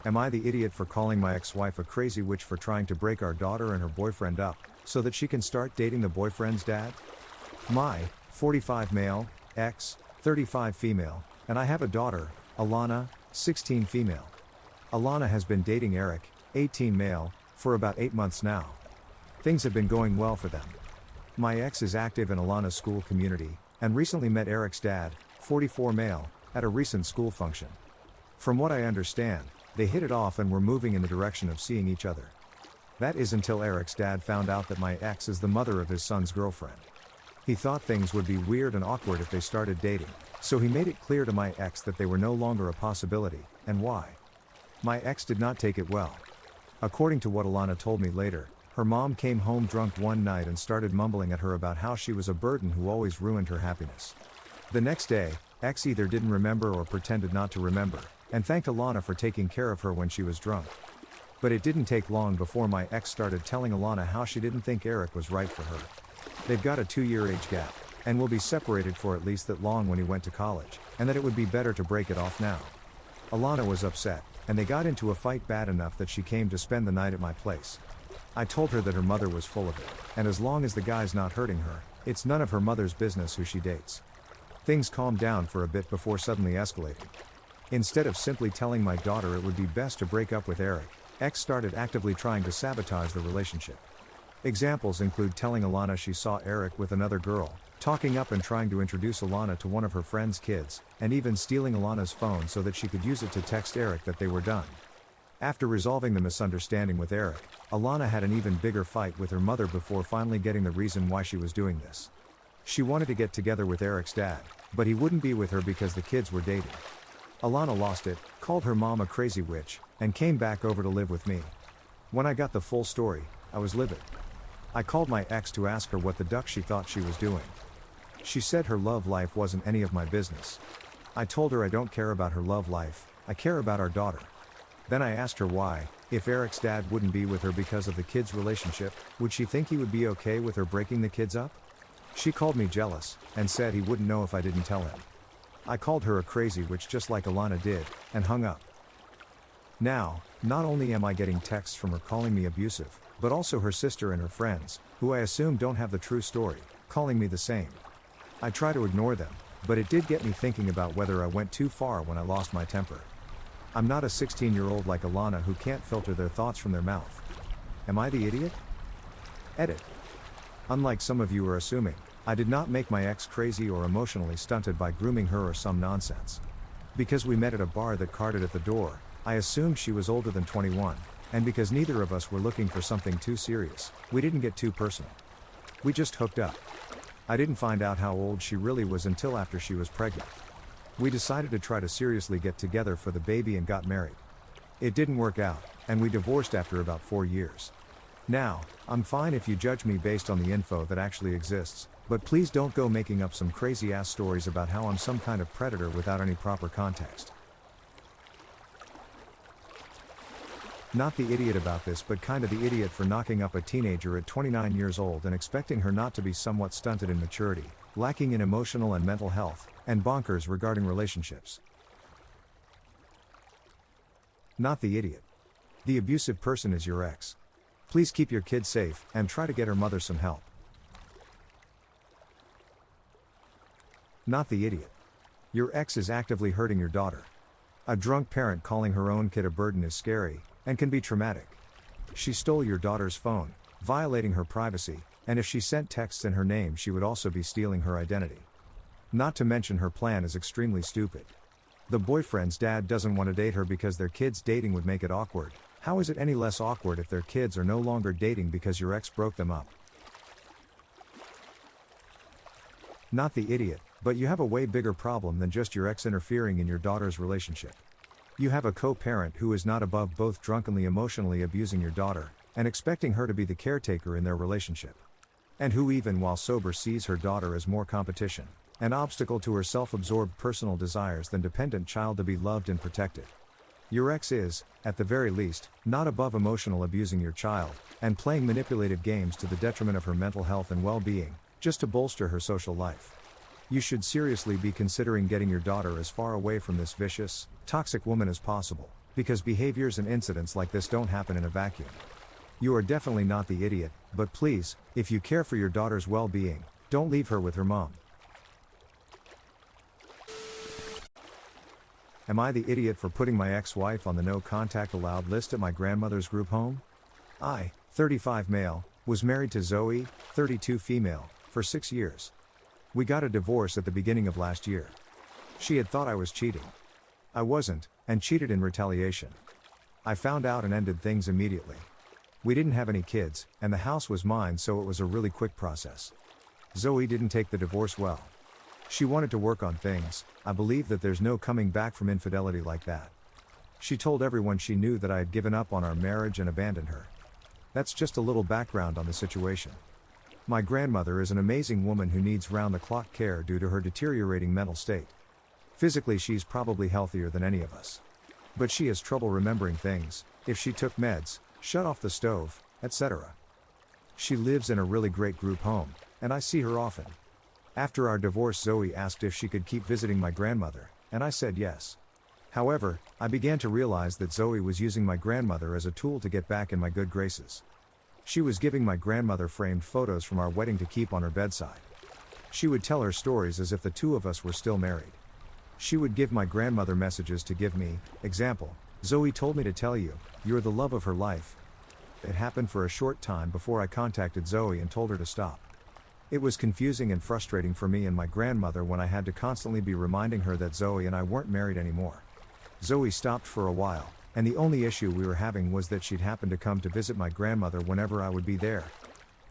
Am I the idiot for calling my ex-wife a crazy witch for trying to break our daughter and her boyfriend up, so that she can start dating the boyfriend's dad? My 45 male, ex, 35 female, and I have a daughter, Alana, 16 female. Alana has been dating Eric, 18 male, for about 8 months now. Things have been going well for them. My ex is active in Alana's school community, and recently met Eric's dad, 44 male, at a recent school function. From what I understand, they hit it off and were moving in the direction of seeing each other. That is until Eric's dad found out that my ex is the mother of his son's girlfriend. He thought things would be weird and awkward if they started dating, so he made it clear to my ex that they were no longer a possibility, and why. My ex did not take it well. According to what Alana told me later, her mom came home drunk one night and started mumbling at her about how she was a burden who always ruined her happiness. The next day, ex either didn't remember or pretended not to remember, and thanked Alana for taking care of her when she was drunk. But it didn't take long before my ex started telling Alana how she didn't think Eric was right for her. They've got a 2-year age gap, and will be separated for at least that long when he went to college, and that it would be better to break it off now. Alana was upset, and they got into a fight bad enough that she came to spend the night at my place. I told her that her mother was full of it, and as long as the guy's not hurting her, it's none of her mother's business who she dates. Things calmed down for a bit before suddenly escalating. Instead of simply telling my daughter it would be best to break up with Eric, ex started actively trying to sabotage the relationship. Examples include telling Alana she saw Eric with another girl, talking up and trying to introduce Alana to one of her friend's kids, and even stealing Alana's phone so that she could use it to text Eric that they were done. After resolving the misunderstanding with Eric, Alana had an even bigger fight with her mother before finally getting the reason why she was doing this. She wanted to get together with Eric's dad, but he wouldn't be with her because the kids were dating. Alana lost it, called her mom a crazy witch, and came back over to live with me. When I got the full story, I was livid. I called my ex to ask her what the duck she thought she was doing. She said her love life wasn't any of my business. I told her I don't care about her love life, I care about our daughter. Then I asked her why, if Eric's dad wouldn't be with her because of the kids' relationship, would she think he would be okay with her breaking the kids up? She called me jealous, and said he wouldn't know if I didn't tell him. I called her a crazy witch just like Alana did, and hung up. Now, not only am I getting texts from her calling me abusive, but also her sister and her friends, who I assume don't have the true story, calling me the same. I try to ignore them, but it did get me thinking about whether I went too far when I lost my temper. I'm not a 16-year-old like Alana who can't filter their thoughts from their mouth. Am I the idiot? Edit. Unlike some of you are assuming, I did not make my ex crazy or emotionally stunted by grooming her or some nonsense. Because we met at a bar that carded at the door, I assumed she was older than 21, and because neither of us were looking for something too serious, we didn't get too personal. We just hooked up. I didn't find out how old she really was until after she was pregnant. We decided to try to seriously get together for the baby and got married. It didn't work out, and we divorced after about 4 years. Now, I'm fine if you judge me based on the info that actually exists, but please don't go making up some crazy ass stories about how I'm some kind of predator without any proper context. Not the idiot about this, but kinda the idiot for knocking up a teenager at 29 years old and expecting her not to be somewhat stunted in maturity, lacking in emotional and mental health, and bonkers regarding relationships. Not the idiot. The abusive person is your ex. Please keep your kid safe, and try to get her mother some help. Not the idiot. Your ex is actively hurting your daughter. A drunk parent calling her own kid a burden is scary, and can be traumatic. She stole your daughter's phone, violating her privacy, and if she sent texts in her name she would also be stealing her identity. Not to mention her plan is extremely stupid. The boyfriend's dad doesn't want to date her because their kids dating would make it awkward. How is it any less awkward if their kids are no longer dating because your ex broke them up? Not the idiot, but you have a way bigger problem than just your ex interfering in your daughter's relationship. You have a co-parent who is not above both drunkenly emotionally abusing your daughter, and expecting her to be the caretaker in their relationship. And who even while sober sees her daughter as more competition, an obstacle to her self-absorbed personal desires than dependent child to be loved and protected. Your ex is, at the very least, not above emotional abusing your child, and playing manipulative games to the detriment of her mental health and well-being, just to bolster her social life. You should seriously be considering getting your daughter as far away from this vicious, toxic woman as possible. Because behaviors and incidents like this don't happen in a vacuum. You are definitely not the idiot, but please, if you care for your daughter's well-being, don't leave her with her mom. Am I the idiot for putting my ex-wife on the no contact allowed list at my grandmother's group home? I, 35 male, was married to Zoe, 32 female, for 6 years. We got a divorce at the beginning of last year. She had thought I was cheating. I wasn't, and cheated in retaliation. I found out and ended things immediately. We didn't have any kids, and the house was mine, so it was a really quick process. Zoe didn't take the divorce well. She wanted to work on things. I believe that there's no coming back from infidelity like that. She told everyone she knew that I had given up on our marriage and abandoned her. That's just a little background on the situation. My grandmother is an amazing woman who needs round-the-clock care due to her deteriorating mental state. Physically, she's probably healthier than any of us. But she has trouble remembering things, if she took meds, shut off the stove, etc. She lives in a really great group home, and I see her often. After our divorce, Zoe asked if she could keep visiting my grandmother, and I said yes. However, I began to realize that Zoe was using my grandmother as a tool to get back in my good graces. She was giving my grandmother framed photos from our wedding to keep on her bedside. She would tell her stories as if the two of us were still married. She would give my grandmother messages to give me, example, Zoe told me to tell you, you're the love of her life. It happened for a short time before I contacted Zoe and told her to stop. It was confusing and frustrating for me and my grandmother when I had to constantly be reminding her that Zoe and I weren't married anymore. Zoe stopped for a while, and the only issue we were having was that she'd happen to come to visit my grandmother whenever I would be there.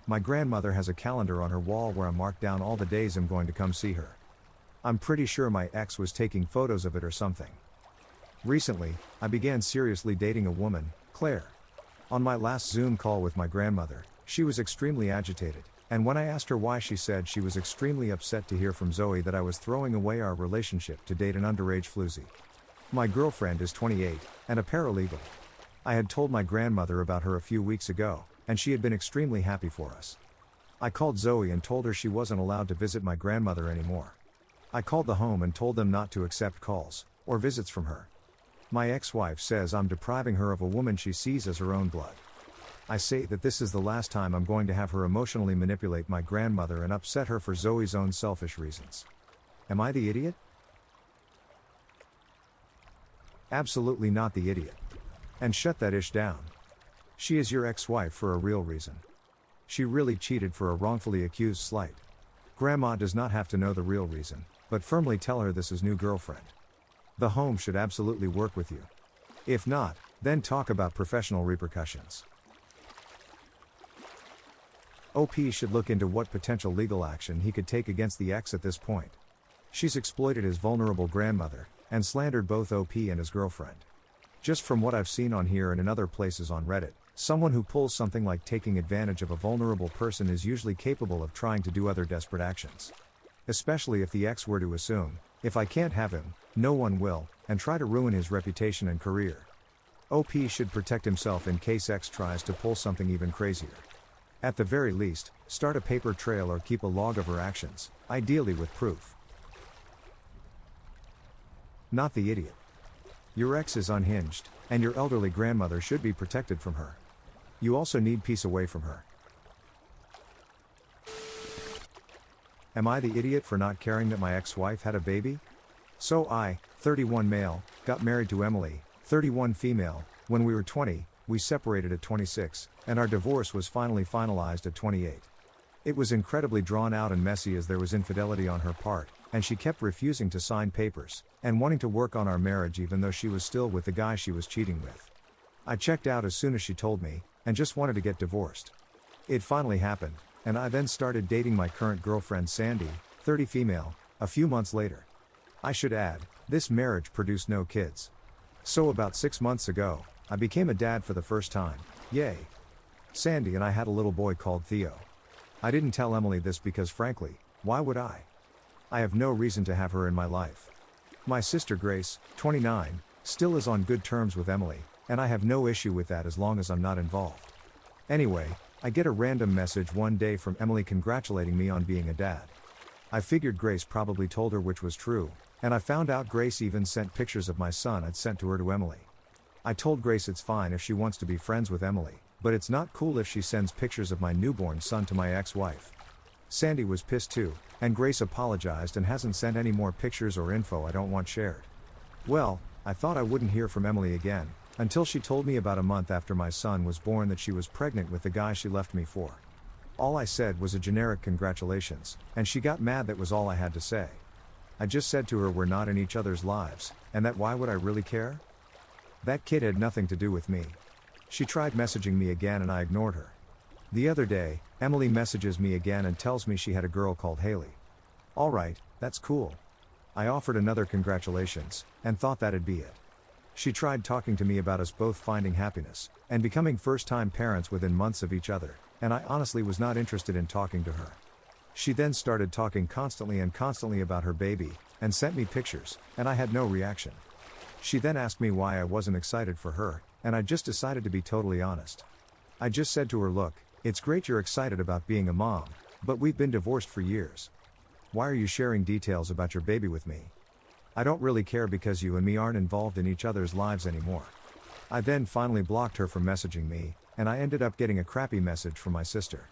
My grandmother has a calendar on her wall where I mark down all the days I'm going to come see her. I'm pretty sure my ex was taking photos of it or something. Recently, I began seriously dating a woman, Claire. On my last Zoom call with my grandmother, she was extremely agitated, and when I asked her why, she said she was extremely upset to hear from Zoe that I was throwing away our relationship to date an underage floozy. My girlfriend is 28, and a paralegal. I had told my grandmother about her a few weeks ago, and she had been extremely happy for us. I called Zoe and told her she wasn't allowed to visit my grandmother anymore. I called the home and told them not to accept calls or visits from her. My ex-wife says I'm depriving her of a woman she sees as her own blood. I say that this is the last time I'm going to have her emotionally manipulate my grandmother and upset her for Zoe's own selfish reasons. Am I the idiot? Absolutely not the idiot. And shut that ish down. She is your ex-wife for a real reason. She really cheated for a wrongfully accused slight. Grandma does not have to know the real reason, but firmly tell her this is new girlfriend. The home should absolutely work with you. If not, then talk about professional repercussions. OP should look into what potential legal action he could take against the ex at this point. She's exploited his vulnerable grandmother, and slandered both OP and his girlfriend. Just from what I've seen on here and in other places on Reddit, someone who pulls something like taking advantage of a vulnerable person is usually capable of trying to do other desperate actions. Especially if the ex were to assume, if I can't have him, no one will, and try to ruin his reputation and career. OP should protect himself in case X tries to pull something even crazier. At the very least, start a paper trail or keep a log of her actions, ideally with proof. Not the idiot. Your ex is unhinged, and your elderly grandmother should be protected from her. You also need peace away from her. Am I the idiot for not caring that my ex-wife had a baby? So I, 31 male, got married to Emily, 31 female, when we were 20, we separated at 26, and our divorce was finally finalized at 28. It was incredibly drawn out and messy as there was infidelity on her part, and she kept refusing to sign papers, and wanting to work on our marriage even though she was still with the guy she was cheating with. I checked out as soon as she told me, and just wanted to get divorced. It finally happened, and I then started dating my current girlfriend Sandy, 30 female, a few months later. I should add, this marriage produced no kids. So about 6 months ago, I became a dad for the first time, yay. Sandy and I had a little boy called Theo. I didn't tell Emily this because frankly, why would I? I have no reason to have her in my life. My sister Grace, 29, still is on good terms with Emily, and I have no issue with that as long as I'm not involved. Anyway, I get a random message one day from Emily congratulating me on being a dad. I figured Grace probably told her, which was true, and I found out Grace even sent pictures of my son I'd sent to her to Emily. I told Grace it's fine if she wants to be friends with Emily, but it's not cool if she sends pictures of my newborn son to my ex-wife. Sandy was pissed too, and Grace apologized and hasn't sent any more pictures or info I don't want shared. Well, I thought I wouldn't hear from Emily again, until she told me about a month after my son was born that she was pregnant with the guy she left me for. All I said was a generic congratulations, and she got mad. That was all I had to say. I just said to her we're not in each other's lives, and that why would I really care? That kid had nothing to do with me. She tried messaging me again and I ignored her. The other day, Emily messages me again and tells me she had a girl called Haley. Alright, that's cool. I offered another congratulations, and thought that'd be it. She tried talking to me about us both finding happiness, and becoming first-time parents within months of each other, and I honestly was not interested in talking to her. She then started talking constantly about her baby, and sent me pictures, and I had no reaction. She then asked me why I wasn't excited for her, and I just decided to be totally honest. I just said to her, look, it's great you're excited about being a mom, but we've been divorced for years. Why are you sharing details about your baby with me? I don't really care because you and me aren't involved in each other's lives anymore. I then finally blocked her from messaging me, and I ended up getting a crappy message from my sister.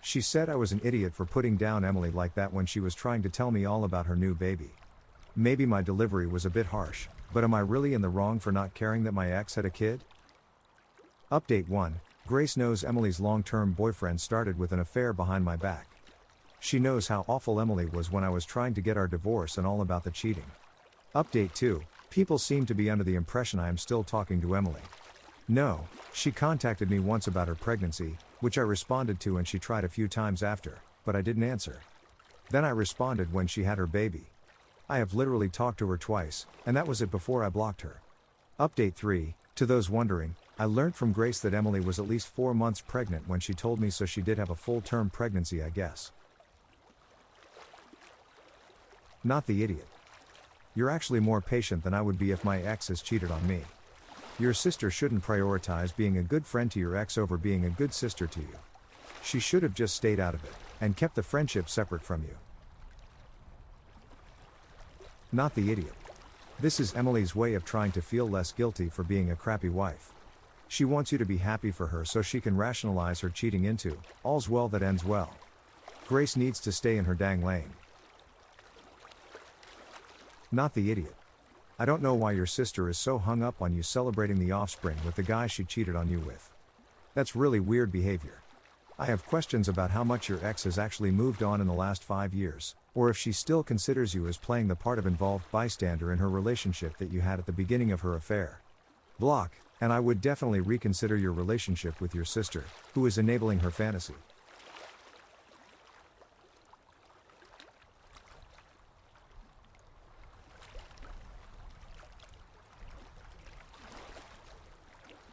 She said I was an idiot for putting down Emily like that when she was trying to tell me all about her new baby. Maybe my delivery was a bit harsh, but am I really in the wrong for not caring that my ex had a kid? Update 1. Grace knows Emily's long-term boyfriend started with an affair behind my back. She knows how awful Emily was when I was trying to get our divorce and all about the cheating. Update 2. People seem to be under the impression I am still talking to Emily. No, she contacted me once about her pregnancy, which I responded to, and she tried a few times after, but I didn't answer. Then I responded when she had her baby. I have literally talked to her twice, and that was it before I blocked her. Update 3. To those wondering, I learned from Grace that Emily was at least 4 months pregnant when she told me, so she did have a full-term pregnancy, I guess. Not the idiot. You're actually more patient than I would be if my ex has cheated on me. Your sister shouldn't prioritize being a good friend to your ex over being a good sister to you. She should have just stayed out of it, and kept the friendship separate from you. Not the idiot. This is Emily's way of trying to feel less guilty for being a crappy wife. She wants you to be happy for her so she can rationalize her cheating into, all's well that ends well. Grace needs to stay in her dang lane. Not the idiot. I don't know why your sister is so hung up on you celebrating the offspring with the guy she cheated on you with. That's really weird behavior. I have questions about how much your ex has actually moved on in the last 5 years, or if she still considers you as playing the part of involved bystander in her relationship that you had at the beginning of her affair. Block, and I would definitely reconsider your relationship with your sister, who is enabling her fantasy.